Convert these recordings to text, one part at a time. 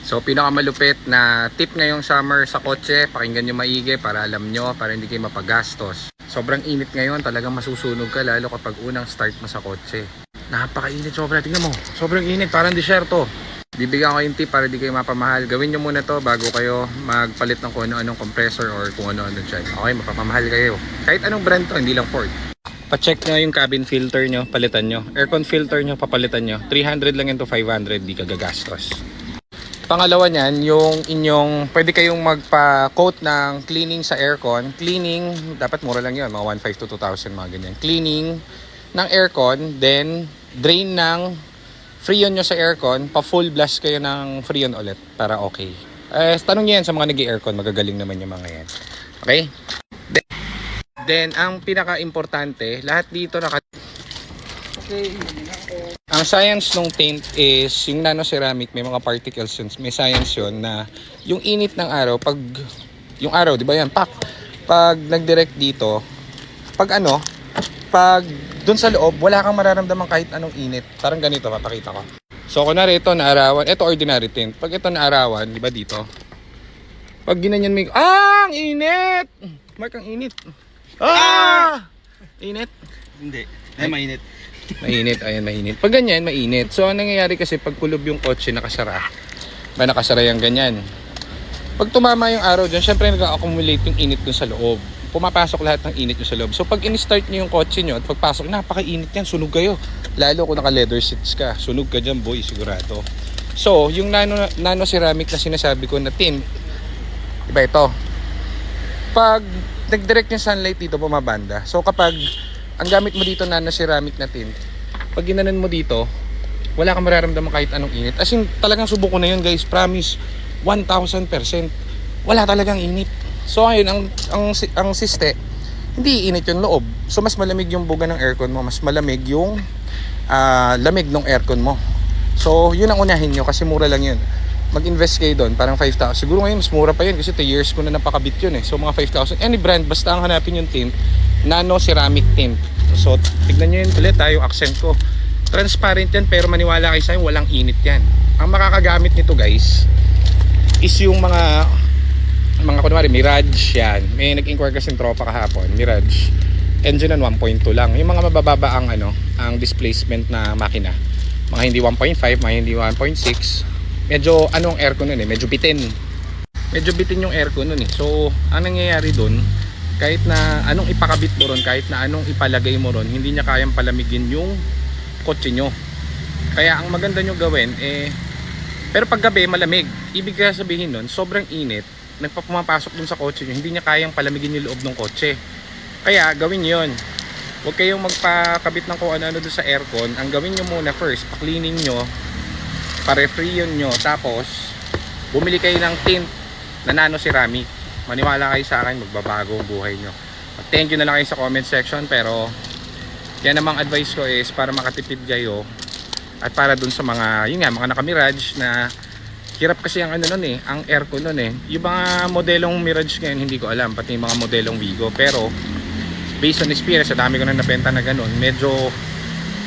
So pinakamalupit na tip ngayong summer sa kotse, pakinggan nyo maigi para alam nyo, para hindi kayo mapagastos. Sobrang init ngayon, talagang masusunog ka lalo kapag unang start mo sa kotse. Napakainit sobra, tingnan mo, sobrang init, parang disyerto. Bibigyan ko yung tip para di kayo mapamahal. Gawin nyo muna to bago kayo magpalit ng kung ano-anong compressor or kung ano-ano dyan. Okay, mapapamahal kayo. Kahit anong brand to, hindi lang Ford. Pa-check nyo yung cabin filter nyo, palitan nyo. Aircon filter nyo, papalitan nyo. 300 lang yan to 500, di ka gagastos. Pangalawa niyan, yung inyong, pwede kayong magpa-coat ng cleaning sa aircon. Cleaning, dapat mura lang yun, mga 1,500 to 2,000, mga ganyan. Cleaning ng aircon, then drain ng freon nyo sa aircon, pa-full blast kayo ng freon ulit para okay. Tanong nyo yan sa mga nag-aircon, magagaling naman yung mga yan. Okay? Then ang pinaka-importante, lahat dito ang science ng tint is yung nano-ceramic, may mga particles yun, may science yun na yung init ng araw, pag yung araw, di ba yan, pag nag-direct dito, pag dun sa loob, wala kang mararamdaman kahit anong init. Parang ganito, papakita ko. So kunwari ito naarawan, ito ordinary tint. Pag ito naarawan, di ba dito? Pag ginanyan mo, ang init! Mark, ang init. Init? Hindi. Ay, mainit. Mainit, ayan, mainit. Pag ganyan, mainit. So, ang nangyayari kasi pag kulob yung kotse, nakasara yung ganyan. Pag tumama yung araw dyan, syempre nag-accumulate yung init dun sa loob. Pumapasok lahat ng init nyo sa loob. So, pag in-start nyo yung kotse nyo at pagpasok, napaka-init yan, sunog kayo. Lalo kung naka-leather seats ka, sunog ka dyan, boy, sigurado. So, yung nano-ceramic na sinasabi ko na tint, iba ito. Pag nag-direct yung sunlight dito, bumabanda. So, kapag ang gamit mo dito nano-ceramic na tint, pag ginanon mo dito, wala kang mararamdaman kahit anong init. As in, talagang subok ko na yun, guys. Promise, 1,000%. Wala talagang init. So ayun, ang siste, hindi init yung loob. So mas malamig yung buga ng aircon mo, mas malamig yung lamig ng aircon mo. So yun ang unahin nyo kasi mura lang yun. Mag-invest kayo doon, parang 5,000. Siguro ngayon mas mura pa yun kasi 2 years ko na napakabit yun eh. So mga 5,000. Any brand, basta ang hanapin yung tint, nano-ceramic tint. So tignan nyo yun ulit yung accent ko. Transparent yan pero maniwala kayo sa'yo, walang init yan. Ang makakagamit nito guys, is yung mga kunwari Mirage yan. May nag-inquire kasi tropa kahapon, Mirage. Engine na 1.2 lang. Yung mga mabababa ang ang displacement na makina. Mga hindi 1.5, mga hindi 1.6. Medyo aircon nun eh, medyo bitin. Medyo bitin yung aircon nun eh. So, ang nangyayari dun, kahit na anong ipakabit mo ron, kahit na anong ipalagay mo ron, hindi niya kayang palamigin yung kotse nyo. Kaya ang maganda nyo gawin pero pag gabi malamig. Ibig kaya sabihin nun, sobrang init, nagpapumapasok dun sa kotse nyo, hindi niya kayang palamigin yung loob ng kotse. Kaya gawin nyo yun. Huwag kayong magpakabit ng kung ano-ano dun sa aircon. Ang gawin nyo muna first, pa-cleaning nyo, pa-refreon nyo, tapos bumili kayo ng tint na nano-ceramic. Maniwala kayo sa akin, magbabago ang buhay nyo. Thank you na lang kayo sa comment section, pero yan namang advice ko is para makatipid kayo at para dun sa mga, yun nga, mga naka-Mirage na hirap kasi ang ang aircon nun eh. Yung mga modelong Mirage ngayon, hindi ko alam, pati yung mga modelong Vigo. Pero, based on experience, sa dami ko na nabenta na ganun, medyo,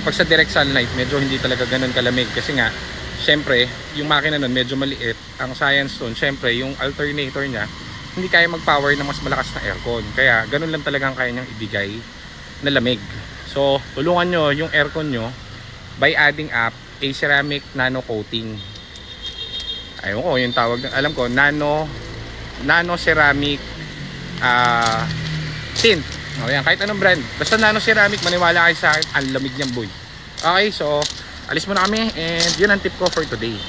pag sa direct sunlight, medyo hindi talaga ganun kalamig. Kasi nga, syempre, yung makina nun medyo maliit. Ang science nun, syempre, yung alternator niya, hindi kaya mag-power ng mas malakas na aircon. Kaya, ganun lang talagang kaya niyang ibigay na lamig. So, tulungan nyo yung aircon nyo by adding up a ceramic nano coating. Ayun ko, yung tawag, alam ko, nano ceramic tint. O yan, kahit anong brand. Basta nano ceramic, maniwala kayo sa akin, ang lamig niyang boy. Okay, so, alis muna kami and yun ang tip ko for today.